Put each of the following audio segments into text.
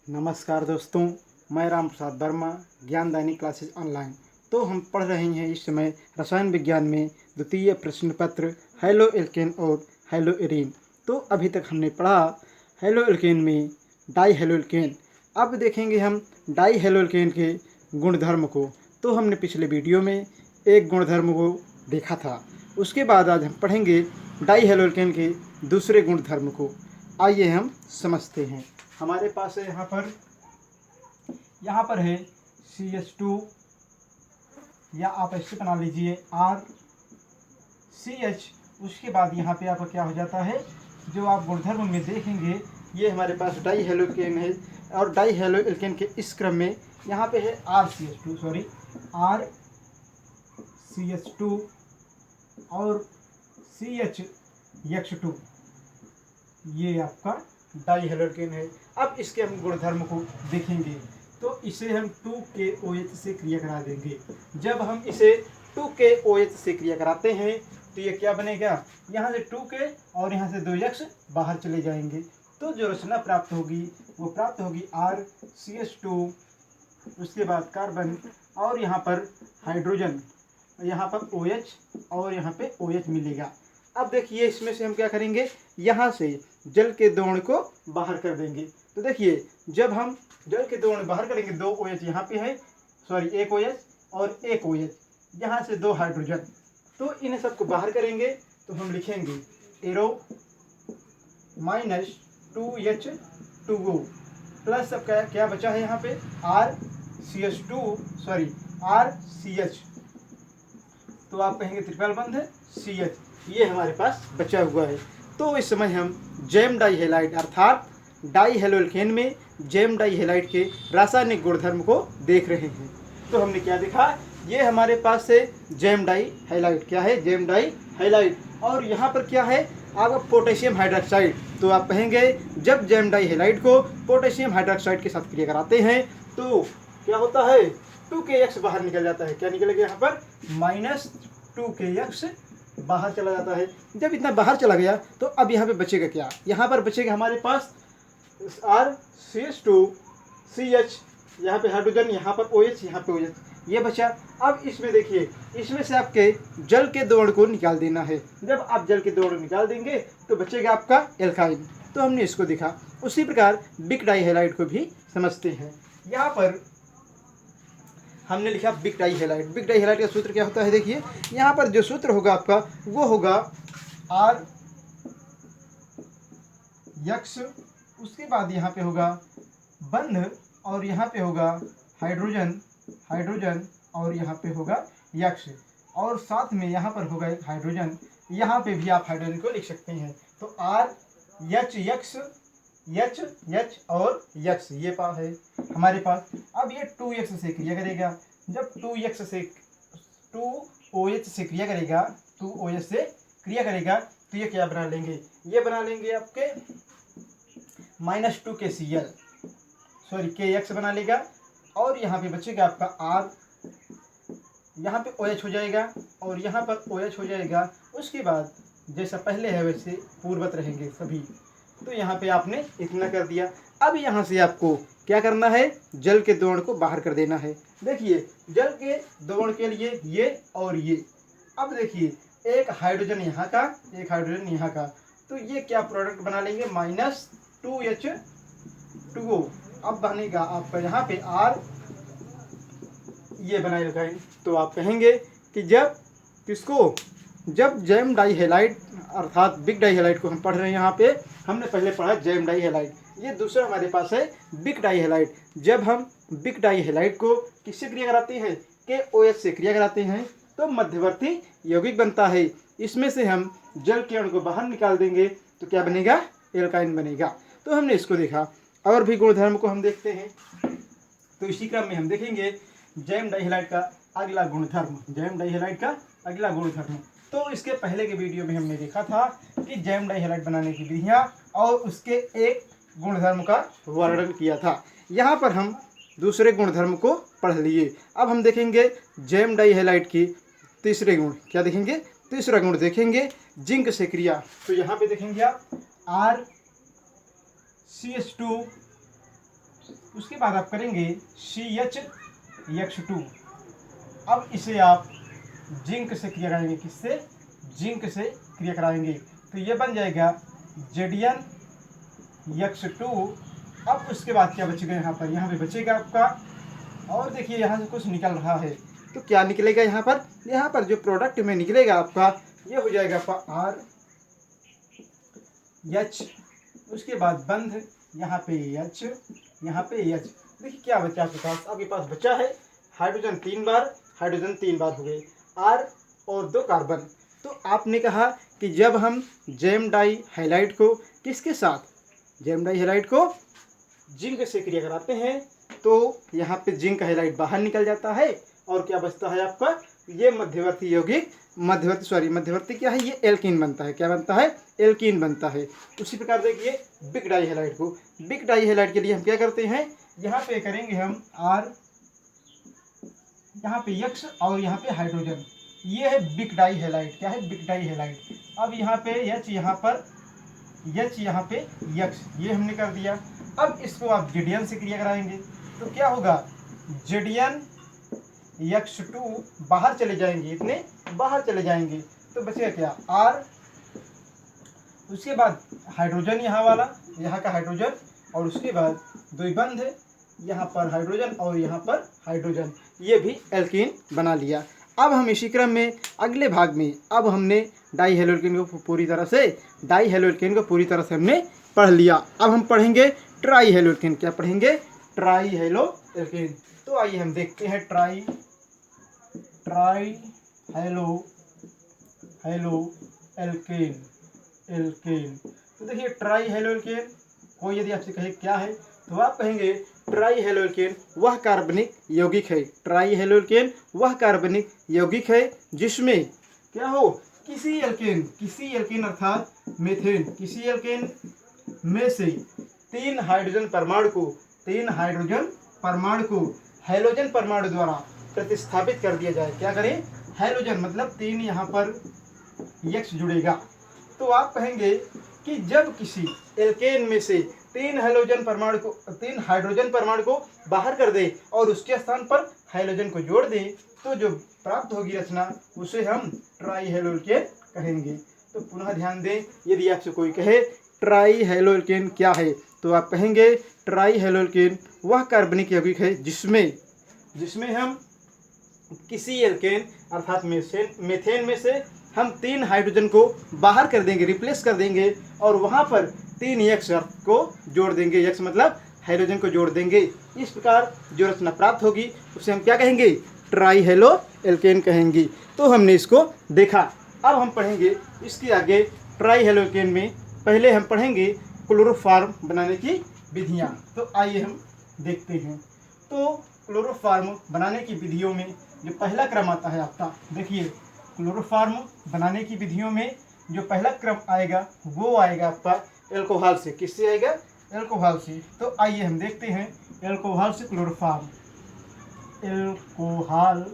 नमस्कार दोस्तों, मैं राम प्रसाद वर्मा, ज्ञानदायनी क्लासेस ऑनलाइन। तो हम पढ़ रहे हैं इस समय रसायन विज्ञान में द्वितीय प्रश्न पत्र हेलो एल्केन और हेलो एरीन। तो अभी तक हमने पढ़ा हेलो एल्केन में डाई हेलो एल्केन। अब देखेंगे हम डाई हेलो एल्केन के गुणधर्म को। तो हमने पिछले वीडियो में एक गुणधर्म को देखा था। उसके बाद आज हम पढ़ेंगे डाई हेलो एल्केन के दूसरे गुणधर्म को। आइए हम समझते हैं। हमारे पास है यहाँ पर है CH2, या आप ऐसे बना लीजिए RCH। उसके बाद यहाँ पे आपका क्या हो जाता है, जो आप गुणधर्म में देखेंगे, ये हमारे पास डाई हेलो एल्केन है। और डाई हेलो एल्केन के इस क्रम में यहाँ पे है RCH2 और CHX2, ये आपका डाई हेलो एल्केन है। अब इसके हम गुणधर्म को देखेंगे। तो इसे हम 2KOH से क्रिया करा देंगे। जब हम इसे 2KOH से क्रिया कराते हैं तो ये क्या बनेगा, यहाँ से 2K और यहाँ से 2X बाहर चले जाएंगे। तो जो रचना प्राप्त होगी वो प्राप्त होगी RCH2, उसके बाद कार्बन और यहाँ पर हाइड्रोजन, यहाँ पर OH और यहाँ पे OH मिलेगा। अब देखिए इसमें से हम क्या करेंगे, यहाँ से जल के द्रवण को बाहर कर देंगे। तो देखिए जब हम जल के द्रवण बाहर करेंगे, 2 OH यहाँ पे है, एक OH और एक OH, यहाँ से 2 हाइड्रोजन। तो इन सबको बाहर करेंगे तो हम लिखेंगे एरो -2H2O प्लस सब क्या बचा है यहाँ पे RCH। तो आप कहेंगे त्रिपल बंध CH, ये हमारे पास बचा हुआ है। तो इस समय हम जैम डाई हैलाइड अर्थात डाई हेलो एल्केन में जैम डाई हैलाइड के रासायनिक गुणधर्म को देख रहे हैं। तो हमने क्या देखा, ये हमारे पास है जैम डाई हैलाइड। क्या है, जैम डाई हैलाइड। और यहाँ पर क्या है आपका पोटेशियम हाइड्रोक्साइड। तो आप कहेंगे जब जैम डाई हैलाइड को पोटेशियम हाइड्रोक्साइड के साथ क्रिया कराते हैं तो क्या होता है, 2KX बाहर निकल जाता है। क्या निकलेगा यहाँ पर, -2KX बाहर चला जाता है। जब इतना बाहर चला गया तो अब यहाँ पे बचेगा क्या, यहाँ पर बचेगा हमारे पास RCH2 CH, यहाँ पे हाइड्रोजन, यहाँ पर OH, यहाँ पे OH, ये बचा। अब इसमें देखिए, इसमें से आपके जल के द्रवण को निकाल देना है। जब आप जल के द्रवण निकाल देंगे तो बचेगा आपका एल्काइन। तो हमने इसको देखा। उसी प्रकार बिग डाई हैलाइड को भी समझते हैं। यहाँ पर हमने लिखा big dihalide. Big dihalide का सूत्र क्या होता है, देखिए यहाँ पर जो सूत्र होगा आपका वो होगा RX, उसके बाद यहाँ पे होगा बंध और यहाँ पे होगा हाइड्रोजन और यहाँ पे होगा यक्ष, और साथ में यहाँ पर होगा एक हाइड्रोजन। यहाँ पे भी आप हाइड्रोजन को लिख सकते हैं। तो RHX H और यक्ष ये पास है हमारे पास। अब ये 2X से क्रिया करेगा। जब 2OH से क्रिया करेगा, 2OH से क्रिया करेगा तो ये क्या बना लेंगे, ये बना लेंगे आपके -2KCl, KX बना लेगा। और यहाँ पे बचेगा आपका R, यहाँ पे OH हो जाएगा और यहाँ पर OH हो जाएगा। उसके बाद जैसा पहले है वैसे पूर्वत रहेंगे सभी। तो यहाँ पे आपने इतना कर दिया। अब यहाँ से आपको क्या करना है, जल के द्रवण को बाहर कर देना है। देखिए जल के द्रवण के लिए ये और ये। अब देखिए एक हाइड्रोजन यहाँ का, एक हाइड्रोजन यहाँ का, तो ये क्या प्रोडक्ट बना लेंगे, -2H2O। अब बनेगा आपका यहाँ पे R, ये बनाए रखें। तो आप कहेंगे कि जब किसको, जब जैम डाई हैलाइड अर्थात बिग डाई हैलाइड को हम पढ़ रहे हैं। यहाँ पे हमने पहले पढ़ा जैम डाई हैलाइड, ये दूसरा हमारे पास है बिग डाई हैलाइड। जब हम बिग डाई हैलाइड को किससे क्रिया कराते हैं, KOH से क्रिया कराते हैं तो मध्यवर्ती यौगिक बनता है। इसमें से हम जल के अणु को बाहर निकाल देंगे तो क्या बनेगा, एल्काइन बनेगा। तो हमने इसको देखा। और भी गुणधर्म को हम देखते हैं। तो इसी क्रम में हम देखेंगे जैम डाई हैलाइड का अगला गुणधर्म, जैम डाई हैलाइड का अगला गुणधर्म। तो इसके पहले के वीडियो में हमने देखा था कि जैम डाई हैलाइड बनाने की विधियाँ और उसके एक गुणधर्म का वर्णन किया था। यहाँ पर हम दूसरे गुणधर्म को पढ़ लिए। अब हम देखेंगे जैम डाई हैलाइड की तीसरे गुण। क्या देखेंगे, तीसरा गुण देखेंगे जिंक से क्रिया। तो यहाँ पे देखेंगे आप RCH2 उसके बाद आप करेंगे CH2। अब इसे आप जिंक से क्रिया कराएंगे, किससे? जिंक से क्रिया कराएंगे, तो ये बन जाएगा ZnX2। अब उसके बाद क्या बचेगा यहाँ पर? यहाँ पे बचेगा आपका, और देखिए यहाँ से कुछ निकल रहा है, तो क्या निकलेगा यहाँ पर? यहाँ पर जो प्रोडक्ट में निकलेगा आपका, ये हो जाएगा आपका RH, उसके बाद बंध, यहाँ पे H, यहाँ पे H। देखिए क्या बचा आपके पास? आपके पास बचा है हाइड्रोजन 3 बार, हाइड्रोजन 3 बार हो गए, R और 2 कार्बन। तो आपने कहा कि जब हम जेम डाई हाइलाइट को किसके साथ, जेम डाई हाइलाइट को जिंक से क्रिया कराते हैं, तो यहाँ पे जिंक हाइलाइट बाहर निकल जाता है, और क्या बचता है आपका? ये मध्यवर्ती यौगिक, मध्यवर्ती क्या है? ये एल्कीन बनता है। क्या बनता है? एल्कीन बनता है। उसी प्रकार देखिए बिग डाई हैलाइड को, बिग डाई हैलाइड के लिए हम क्या करते हैं? यहाँ पे करेंगे हम R, यहाँ पे X और यहाँ पे हाइड्रोजन, ये है बिग डाई हैलाइड। क्या है? Big dihalide. अब यहाँ पे H, यहाँ पर H, यहाँ पे X, ये हमने कर दिया। अब इसको आप Zn से क्रिया कराएंगे, तो क्या होगा? ZnX2 बाहर चले जाएंगे, इतने बाहर चले जाएंगे, तो बचेगा क्या? R, उसके बाद हाइड्रोजन यहाँ वाला, यहाँ का हाइड्रोजन, और उसके बाद द्विबंध, यहाँ पर हाइड्रोजन और यहाँ पर हाइड्रोजन, ये भी एल्कीन बना लिया। अब हम इसी क्रम में अगले भाग में, अब हमने डाई हेलोएल्केन को पूरी तरह से हमने पढ़ लिया। अब हम पढ़ेंगे ट्राई हेलोएल्केन। क्या पढ़ेंगे? Try haloalkane. तो आइए हम देखते हैं ट्राई हेलोएल्केन। तो देखिए ट्राई हेलोएल्केन कोई यदि आपसे कहे क्या है, तो आप कहेंगे ट्राई हेलोएल्केन वह कार्बनिक यौगिक है। ट्राई हेलोएल्केन वह कार्बनिक यौगिक है जिसमें क्या हो? किसी एल्केन अर्थात मेथेन, किसी एल्केन में से 3 हाइड्रोजन परमाणु को हैलोजन परमाणु द्वारा प्रतिस्थापित कर दिया जाए। क्या करें? हैलोजन मतलब 3 यहाँ पर X जुड़ेगा, तो आप कहेंगे कि जब किसी एल्केन में से 3 हाइड्रोजन परमाणु को बाहर कर दे और उसके स्थान पर हाइड्रोजन को जोड़ दे, तो जो प्राप्त होगी रचना उसे हम ट्राई हेलोएल्केन कहेंगे। तो पुनः ध्यान दें, यदि आपसे कोई कहे ट्राई हेलोएल्केन क्या है, तो आप कहेंगे ट्राई हेलोएल्केन वह कार्बनिक यौगिक है जिसमें हम किसी एल्केन अर्थात मेथेन में से हम 3 हाइड्रोजन को बाहर कर देंगे, रिप्लेस कर देंगे, और वहाँ पर 3 X को जोड़ देंगे। X मतलब हाइड्रोजन को जोड़ देंगे। इस प्रकार जो रचना प्राप्त होगी उसे हम क्या कहेंगे? ट्राई हेलोएल्केन कहेंगे। तो हमने इसको देखा। अब हम पढ़ेंगे इसके आगे ट्राई हेलोएल्केन में। पहले हम पढ़ेंगे क्लोरोफॉर्म बनाने की विधियाँ। तो आइए हम देखते हैं। तो क्लोरोफॉर्म बनाने की विधियों में जो पहला क्रम आता है आपका, देखिए क्लोरोफॉर्म बनाने की विधियों में जो पहला क्रम आएगा वो आएगा आपका एल्कोहल से। किससे आएगा? एल्कोहल से। तो आइए हम देखते हैं एल्कोहल से क्लोरोफॉर्म। एल्कोहल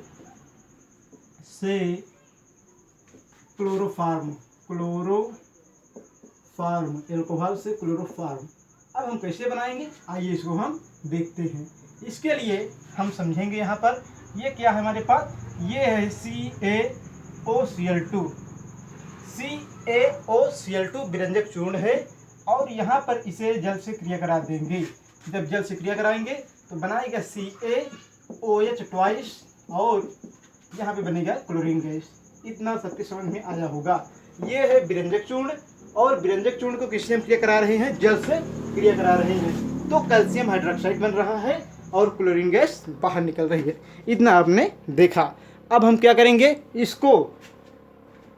से क्लोरोफॉर्म, एल्कोहल से क्लोरोफॉर्म। अब हम कैसे बनाएंगे? आइए इसको हम देखते हैं। इसके लिए हम समझेंगे यहाँ पर ये क्या है हमारे पास? ये है CaOCl2। CaOCl2 विरंजक चूर्ण है, और यहाँ पर इसे जल से क्रिया करा देंगे। जब जल से क्रिया कराएंगे तो बनाएगा CaOH ट्वाइस, और यहाँ पे बनेगा क्लोरीन गैस। इतना सबके समझ में आया होगा। ये है विरंजक चूर्ण, और विरंजक चूर्ण को किससे हम क्रिया करा रहे हैं? जल से क्रिया करा रहे हैं। तो कैल्शियम हाइड्रोक्साइड बन रहा है और क्लोरीन गैस बाहर निकल रही है। इतना आपने देखा। अब हम क्या करेंगे इसको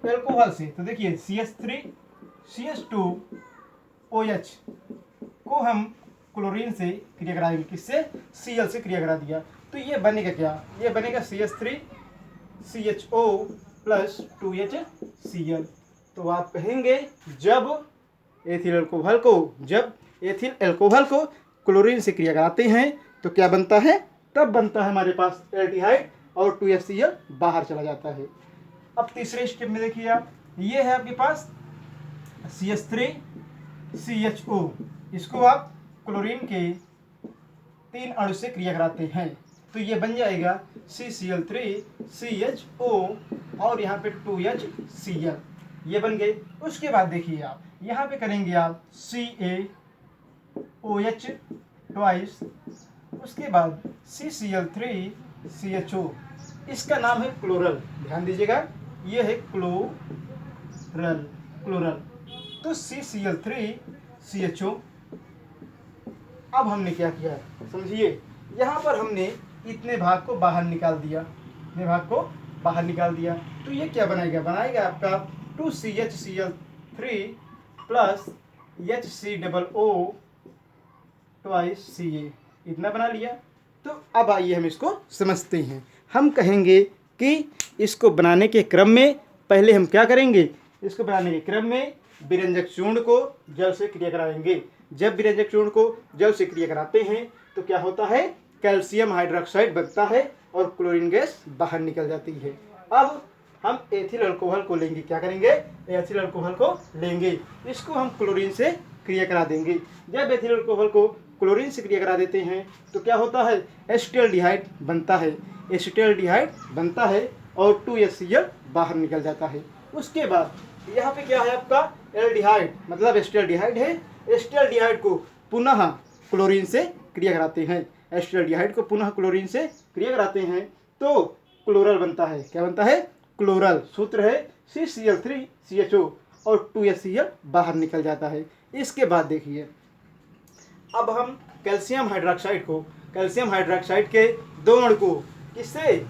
एल्कोहल से? तो देखिए CH2OH को हम क्लोरीन से क्रिया कराएंगे। किससे? Cl से क्रिया करा दिया, तो ये बनेगा क्या? ये बनेगा CH3CHO प्लस 2HCl। तो आप कहेंगे जब एथिल अल्कोहल को क्लोरीन से क्रिया कराते हैं तो क्या बनता है? तब बनता है हमारे पास एल्डिहाइड, और 2HCl बाहर चला जाता है। अब तीसरे स्टेप में देखिए आप, ये है आपके पास CH3CHO। इसको आप क्लोरीन के 3 अणु से क्रिया कराते हैं, तो ये बन जाएगा CCl3CHO और यहाँ पे 2HCl, ये बन गए। उसके बाद देखिए आप यहाँ पे करेंगे आप CaOH ट्वाइस, उसके बाद CCl3CHO, इसका नाम है क्लोरल, ध्यान दीजिएगा ये है क्लोरल, क्लोरल। तो CCl3CHO। अब हमने क्या किया समझिए, यहाँ पर हमने इतने भाग को बाहर निकाल दिया, इतने भाग को बाहर निकाल दिया, तो ये क्या बनाएगा, बनाएगा आपका 2CHCl3 plus HCOO twice Ca, इतना बना लिया। तो अब आइए हम इसको समझते हैं। हम कहेंगे कि इसको बनाने के क्रम में पहले हम क्या करेंगे, इसको बनाने के क्रम में विरंजक चूर्ण को जल से क्रिया कराएंगे। जब विरंजक चूर्ण को जल से क्रिया कराते हैं तो क्या होता है, कैल्शियम हाइड्रोक्साइड बनता है और क्लोरीन गैस बाहर निकल जाती है। अब हम एथिल अल्कोहल को लेंगे, क्या करेंगे, एथिल अल्कोहल को लेंगे, इसको हम क्लोरीन से क्रिया करा देंगे। जब एथिल अल्कोहल को क्लोरीन से क्रिया करा देते हैं तो क्या होता है, एसिटाल्डिहाइड बनता है, एसिटाल्डिहाइड बनता है और 2HCl बाहर निकल जाता है। उसके बाद यहाँ पे क्या है आपका एल्डिहाइड, मतलब एसिटाल्डिहाइड है, एसिटाल्डिहाइड को पुनः क्लोरीन से क्रिया कराते हैं, एसिटाल्डिहाइड को पुनः क्लोरीन से क्रिया कराते हैं तो क्लोरल बनता है। क्या बनता है, क्लोरल। सूत्र है CCl3CHO और 2HCl बाहर निकल जाता है। इसके बाद देखिए अब हम कैल्शियम हाइड्रोक्साइड को, कैल्शियम हाइड्रोक्साइड के दो अणु को किससे,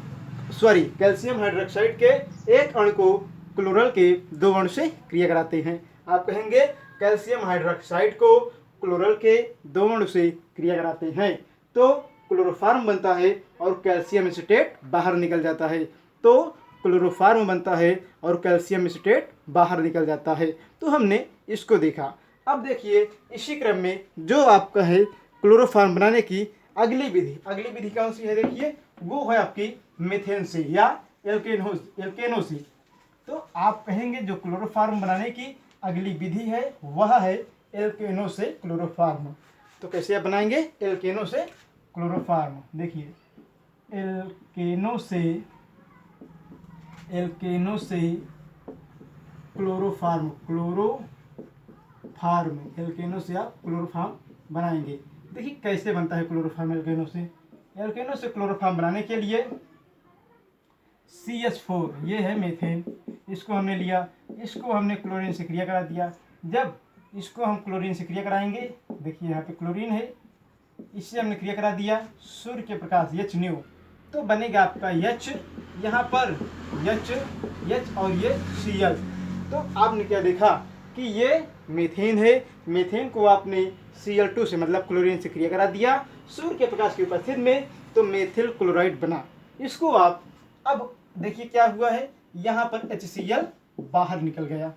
कैल्शियम हाइड्रोक्साइड के एक अणु को क्लोरल के दो अणु से क्रिया कराते हैं। आप कहेंगे कैल्शियम हाइड्रोक्साइड को क्लोरल के दो अणु से क्रिया कराते हैं तो क्लोरोफार्म बनता है और कैल्शियम एसीटेट बाहर निकल जाता है, तो क्लोरोफार्म बनता है और कैल्शियम एसीटेट बाहर निकल जाता है। तो हमने इसको देखा। अब देखिए इसी क्रम में जो आपका है क्लोरोफार्म बनाने की अगली विधि कौन सी है, देखिए वो है आपकी मीथेन से या एल्केनो से। तो आप कहेंगे जो क्लोरोफार्म बनाने की अगली विधि है वह है एल्केनो से क्लोरोफार्म। तो कैसे आप बनाएंगे एल्केनो से क्लोरोफार्म, देखिए एल्केनो से क्लोरोफार्म, एल्केनो से आप क्लोरोफार्म बनाएंगे। देखिए कैसे बनता है क्लोरोफार्म एल्केनो से। एल्केनो से क्लोरोफार्म बनाने के लिए CH4 ये है मीथेन, इसको हमने लिया, इसको हमने क्लोरीन से क्रिया करा दिया। जब इसको हम क्लोरीन से क्रिया कराएंगे, देखिए यहाँ पे क्लोरीन है, इससे हमने क्रिया करा दिया, सूर्य के प्रकाश H, तो बनेगा आपका H, यहाँ पर H और ये Cl। तो आपने क्या देखा कि ये मीथेन है, मीथेन को आपने Cl2 से मतलब क्लोरीन से क्रिया करा दिया सूर्य के प्रकाश की उपस्थिति में, तो मेथिल क्लोराइड बना। इसको आप अब देखिए क्या हुआ है, यहाँ पर HCl बाहर निकल गया।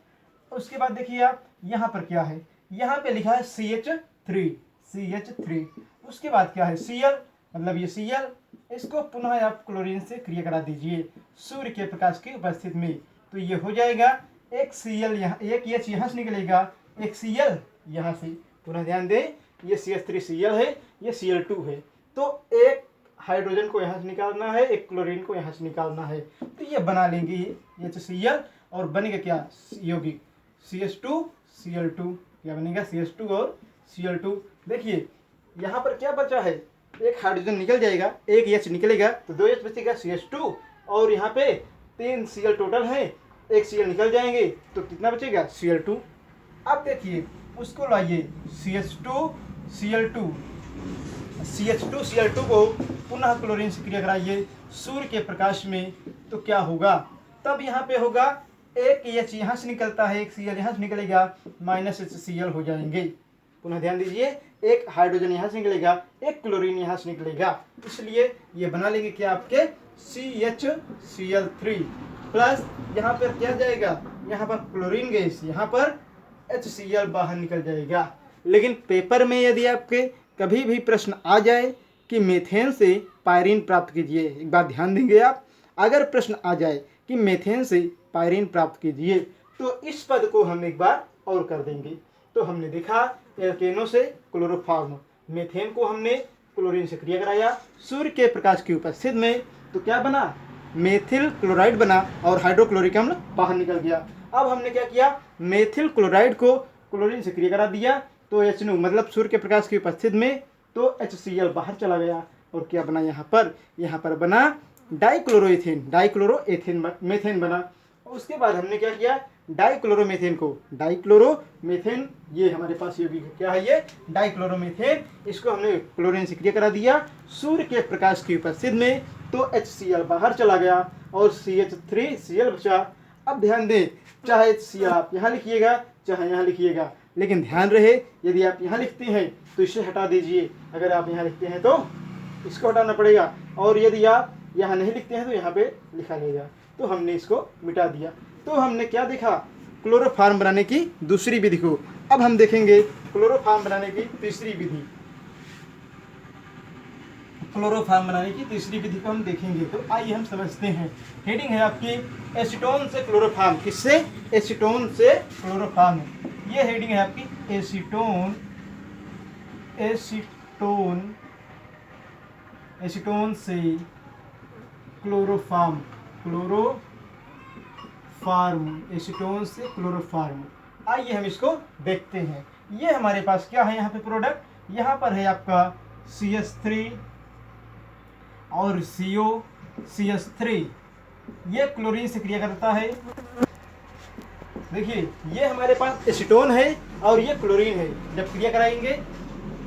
उसके बाद देखिए आप यहाँ पर क्या है, यहाँ पे लिखा है CH3। उसके बाद क्या है Cl, मतलब ये Cl, इसको पुनः आप क्लोरीन से क्रिया करा दीजिए सूर्य के प्रकाश की उपस्थिति में, तो ये हो जाएगा एक Cl यहाँ, एक H यहाँ से निकलेगा, एक Cl यहाँ से। पुनः ध्यान दें ये CH3Cl है, ये Cl2 है, तो एक हाइड्रोजन को यहाँ से निकालना है, एक क्लोरीन को यहाँ से निकालना है, तो ये बना लेंगे ये HCl और बनेगा क्या यौगिक CH2Cl2, क्या बनेगा CH2 और Cl2। देखिए यहाँ पर क्या बचा है, एक हाइड्रोजन निकल जाएगा, एक H निकलेगा तो 2H बचेगा CH2 और यहाँ पे 3 Cl टोटल है, एक Cl निकल जाएंगे तो कितना बचेगा Cl2। अब देखिए उसको लाइए CH2Cl2 को पुनः क्लोरीन से क्रिया कराइए सूर्य के प्रकाश में, तो क्या होगा, तब यहाँ पे होगा एक H यहाँ से निकलता है, एक Cl यहाँ से निकलेगा, -HCl हो जाएंगे। पुनः ध्यान दीजिए एक हाइड्रोजन यहाँ से निकलेगा, एक क्लोरीन यहाँ से निकलेगा, इसलिए ये बना लेंगे क्या आपके CHCl3 प्लस यहाँ पर क्या जाएगा, यहाँ पर क्लोरीन गैस, यहाँ पर HCl बाहर निकल जाएगा। लेकिन पेपर में यदि आपके कभी भी प्रश्न आ जाए कि मीथेन से पायरीन प्राप्त कीजिए, एक बात ध्यान देंगे आप, अगर प्रश्न आ जाए कि मीथेन से पायरीन प्राप्त कीजिए तो इस पद को हम एक बार और कर देंगे। तो हमने देखा एल्केनो से क्लोरोफार्म, मीथेन को हमने क्लोरीन से क्रिया कराया सूर्य के प्रकाश की उपस्थिति में, तो क्या बना, मेथिल क्लोराइड बना और हाइड्रोक्लोरिक अम्ल बाहर निकल गया। अब हमने क्या किया, मेथिल क्लोराइड को क्लोरीन से क्रिया करा दिया, तो HNO मतलब सूर्य के प्रकाश की उपस्थिति में, तो HCl बाहर चला गया और क्या बना, यहाँ पर बना डाइक्लोरोएथेन, मेथेन बना। उसके बाद हमने क्या किया, डाइक्लोरोमेथेन, ये हमारे पास यौगिक क्या है, ये डाइक्लोरोमेथेन, इसको हमने क्लोरीन से क्रिया करा दिया सूर्य के प्रकाश की उपस्थिति में, तो HCl बाहर चला गया और CH3Cl बचा। अब ध्यान दें, चाहे HCl आप यहाँ लिखिएगा चाहे यहाँ लिखिएगा, लेकिन ध्यान रहे यदि आप यहाँ लिखते हैं तो इसे हटा दीजिए, अगर आप यहाँ लिखते हैं तो इसको हटाना पड़ेगा, और यदि आप यहाँ नहीं लिखते हैं तो यहाँ पे लिखा लेगा। तो हमने इसको मिटा दिया। तो हमने क्या देखा, क्लोरोफॉर्म बनाने की दूसरी विधि को। अब हम देखेंगे क्लोरोफॉर्म बनाने की तीसरी विधि। क्लोरोफॉर्म बनाने की तीसरी विधि को हम देखेंगे, तो आइए हम समझते हैं। हेडिंग है आपकी एसीटोन से क्लोरोफॉर्म। किससे, एसीटोन से क्लोरोफॉर्म। ये हेडिंग है आपकी एसीटोन से क्लोरोफॉर्म, एसीटोन से क्लोरोफॉर्म। आइए हम इसको देखते हैं। ये हमारे पास क्या है यहाँ पे प्रोडक्ट, यहाँ पर है आपका CH3 और COCH3, ये क्लोरीन से क्रिया करता है। देखिए ये हमारे पास एसीटोन है और ये क्लोरीन है, जब क्रिया कराएंगे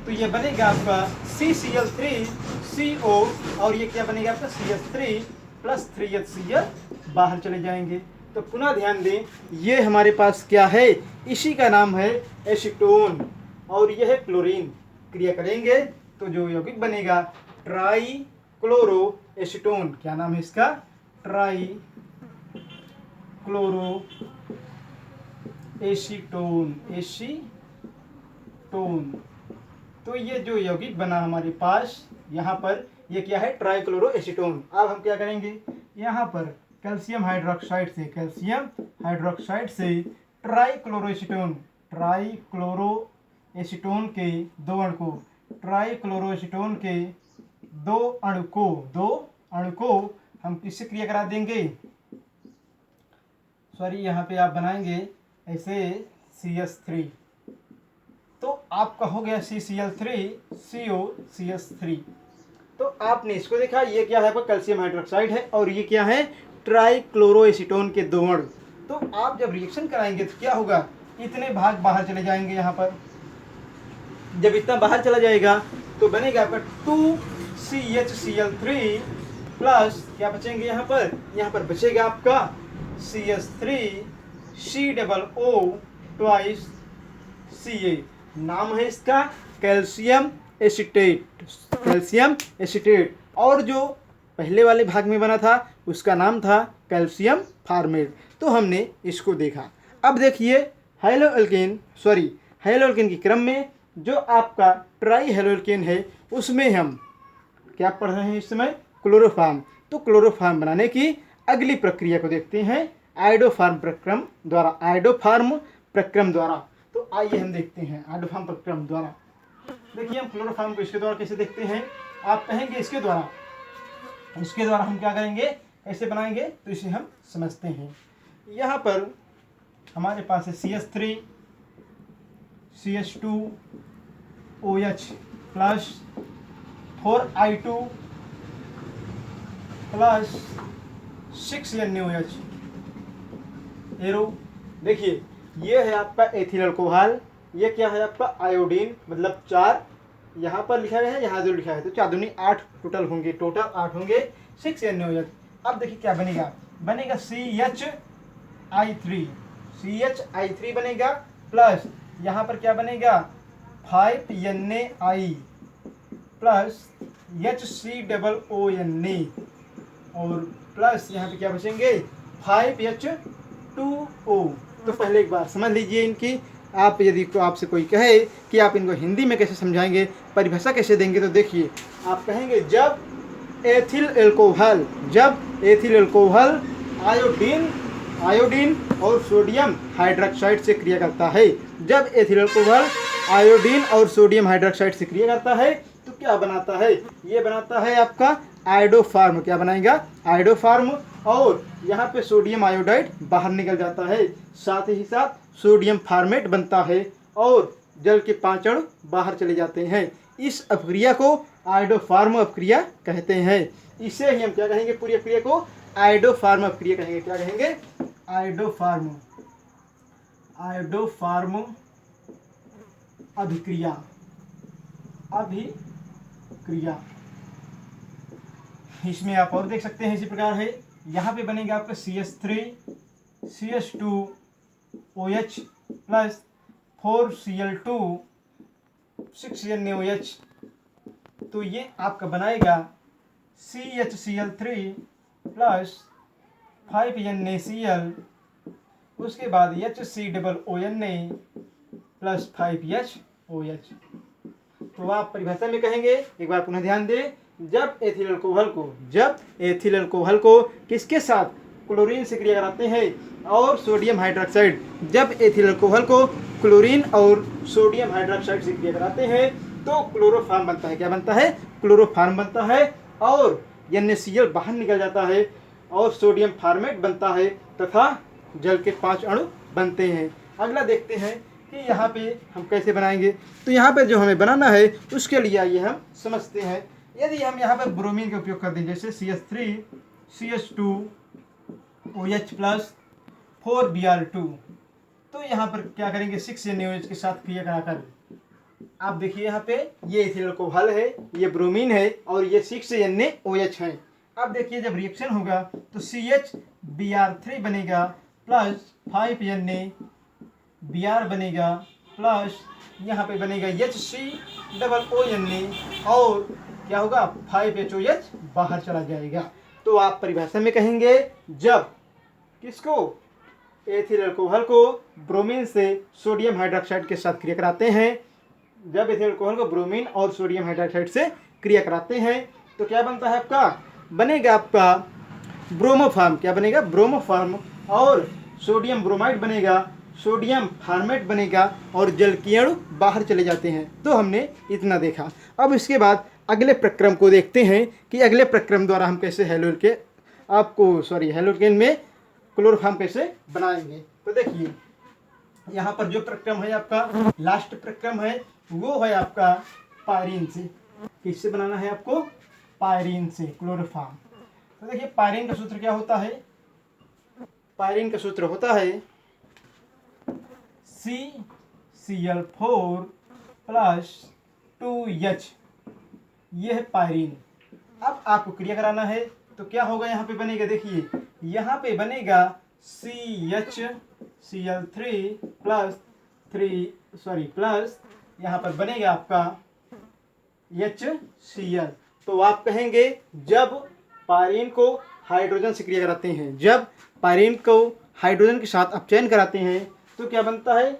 तो ये बनेगा आपका CCl3CO, और ये क्या बनेगा आपका CH3 + 3HCl, बाहर चले जाएंगे। तो पुनः ध्यान दें, ये हमारे पास क्या है, इसी का नाम है एसीटोन और यह है क्लोरीन। क्रिया करेंगे तो जो यौगिक बनेगा ट्राईक्लोरो एसीटोन। क्या नाम है इसका, ट्राईक्लोरो एसीटोन। तो ये जो यौगिक बना हमारे पास यहाँ पर, ये क्या है, ट्राईक्लोरो एसीटोन। अब हम क्या करेंगे, यहाँ पर कैल्शियम हाइड्रोक्साइड से ट्राईक्लोरो एसीटोन के दो अणु को हम किससे क्रिया करा देंगे, यहाँ पे आप बनाएंगे ऐसे CH3, तो आपका हो गया CCl3COCH3। तो आपने इसको देखा, ये क्या है, कैल्शियम हाइड्रोक्साइड है और ये क्या है, ट्राईक्लोरोएसीटोन के दो अणु। तो आप जब रिएक्शन कराएंगे तो क्या होगा, इतने भाग बाहर चले जाएंगे। यहाँ पर जब इतना बाहर चला जाएगा तो बनेगा आपका 2CHCl3 प्लस क्या बचेंगे, यहाँ पर बचेगा आपका CH3COO twice Ca। नाम है इसका कैल्शियम एसीटेट, और जो पहले वाले भाग में बना था उसका नाम था कैल्शियम फार्मेट। तो हमने इसको देखा। अब देखिए हेलोएल्केन के क्रम में जो आपका ट्राई हेलोएल्केन है उसमें हम क्या पढ़ रहे हैं इस समय, क्लोरोफॉर्म। तो क्लोरोफॉर्म बनाने की अगली प्रक्रिया को देखते हैं आयोडोफॉर्म प्रक्रम द्वारा। तो आइए हम देखते हैं आयोडोफॉर्म प्रक्रम द्वारा। देखिए हम क्लोरोफॉर्म को इसके द्वारा कैसे देखते हैं, आप कहेंगे इसके द्वारा हम क्या करेंगे, कैसे बनाएंगे, तो इसे हम समझते हैं। यहाँ पर हमारे पास है CH3 CH2OH plus 4I2 plus 6NaOH arrow. देखिए ये है आपका एथिल अल्कोहल, ये क्या है आपका आयोडीन, मतलब 4 यहाँ पर लिखा गया है, यहाँ जो लिखा है, तो 4 दूनी 8 टोटल होंगे, 8 होंगे 6NaOH। अब देखिए क्या बनेगा CHI3 बनेगा प्लस यहाँ पर क्या बनेगा 5NaI प्लस HCOONA और प्लस यहाँ पे क्या बचेंगे 5H2O। तो पहले एक बार समझ लीजिए इनकी, आप यदि आपसे कोई कहे कि आप इनको हिंदी में कैसे समझाएंगे, परिभाषा कैसे देंगे, तो देखिए आप कहेंगे जब एथिल अल्कोहल आयोडीन और सोडियम हाइड्रोक्साइड से क्रिया करता है, जब एथिल अल्कोहल आयोडीन और सोडियम हाइड्रोक्साइड से क्रिया करता है तो क्या बनाता है, ये बनाता है आपका आयोडोफार्म। क्या बनाएगा, आयोडोफार्म। और यहाँ पे सोडियम आयोडाइड बाहर निकल जाता है, साथ ही साथ सोडियम फार्मेट बनता है और जल के 5 अणु बाहर चले जाते हैं। इस अपक्रिया को आयोडोफार्म अपक्रिया कहते हैं। इसे ही हम क्या कहेंगे, पूरी अपक्रिया को आयोडोफार्म अपक्रिया कहेंगे। क्या कहेंगे, आयोडोफार्म, आयोडोफार्म अभिक्रिया, अभिक्रिया। इसमें आप और देख सकते हैं इसी प्रकार है, यहाँ पे बनेगा आपका CH3 CH2OH plus 4Cl2 6NaOH। तो ये आपका बनाएगा CHCl3 प्लस 5NaCl, उसके बाद HCOONA प्लस 5HOH। तो आप परिभाषा में कहेंगे, एक बार पुनः ध्यान दें, जब एथिल अल्कोहल को किसके साथ, क्लोरीन से क्रिया कराते हैं और सोडियम हाइड्रोक्साइड, जब एथिल अल्कोहल को क्लोरीन और सोडियम हाइड्रोक्साइड से क्रिया कराते हैं तो क्लोरोफार्म बनता है। क्या बनता है, क्लोरोफार्म बनता है और NaCl बाहर निकल जाता है और सोडियम फार्मेट बनता है तथा जल के 5 अणु बनते हैं। अगला देखते हैं कि यहाँ पे हम कैसे बनाएंगे। तो यहाँ पे जो हमें बनाना है उसके लिए आइए हम समझते हैं। यदि हम यहाँ पर ब्रोमीन का उपयोग कर दें, जैसे CH3 CH2OH प्लस 4Br2, तो यहाँ पर क्या करेंगे, 6NaOH के साथ क्रिया कराकर आप देखिए यहाँ पे ये एथिल अल्कोहल है, ये ब्रोमीन है और ये 6NaOH है। अब देखिए जब रिएक्शन होगा तो CHBr3 बनेगा प्लस 5NaBr बनेगा प्लस यहाँ पे बनेगा HCOONA और क्या होगा, 5HOH बाहर चला जाएगा। तो आप परिभाषा में कहेंगे, जब किसको, एथिल अल्कोहल को ब्रोमीन से सोडियम हाइड्रोक्साइड के साथ क्रिया कराते हैं, जब एथिल अल्कोहल को ब्रोमीन और सोडियम हाइड्रोक्साइड से क्रिया कराते हैं तो क्या बनता है, आपका बनेगा आपका ब्रोमोफार्म। क्या बनेगा, ब्रोमोफार्म। और सोडियम ब्रोमाइड बनेगा, सोडियम फार्मेट बनेगा और जल के अणु बाहर चले जाते हैं। तो हमने इतना देखा। अब इसके बाद अगले प्रक्रम को देखते हैं कि अगले प्रक्रम द्वारा हम कैसे हेलोकेन में क्लोरोफार्म कैसे बनाएंगे। तो देखिए यहाँ पर जो प्रक्रम है आपका, लास्ट प्रक्रम है, वो है आपका पायरीन से। किससे बनाना है आपको, पायरीन से क्लोरोफार्म। तो देखिए पायरीन का सूत्र क्या होता है, पायरीन का सूत्र होता है CCl4 प्लस 2H, ये है पायरीन। अब आपको क्रिया कराना है तो क्या होगा, यहाँ पे बनेगा, देखिए यहाँ पे बनेगा CHCl3 प्लस यहाँ पर बनेगा आपका HCl। तो आप कहेंगे जब पायरीन को हाइड्रोजन से क्रिया कराते हैं, जब पायरीन को हाइड्रोजन के साथ अपचयन कराते हैं तो क्या बनता है,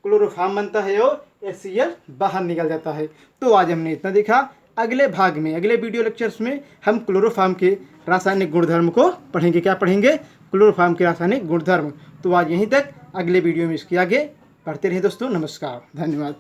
क्लोरोफार्म बनता है और HCl बाहर निकल जाता है। तो आज हमने इतना देखा। अगले भाग में, अगले वीडियो लेक्चर्स में हम क्लोरोफार्म के रासायनिक गुणधर्म को पढ़ेंगे। क्या पढ़ेंगे, क्लोरोफार्म के रासायनिक गुणधर्म। तो आज यहीं तक, अगले वीडियो में इसके आगे पढ़ते रहे दोस्तों। नमस्कार, धन्यवाद।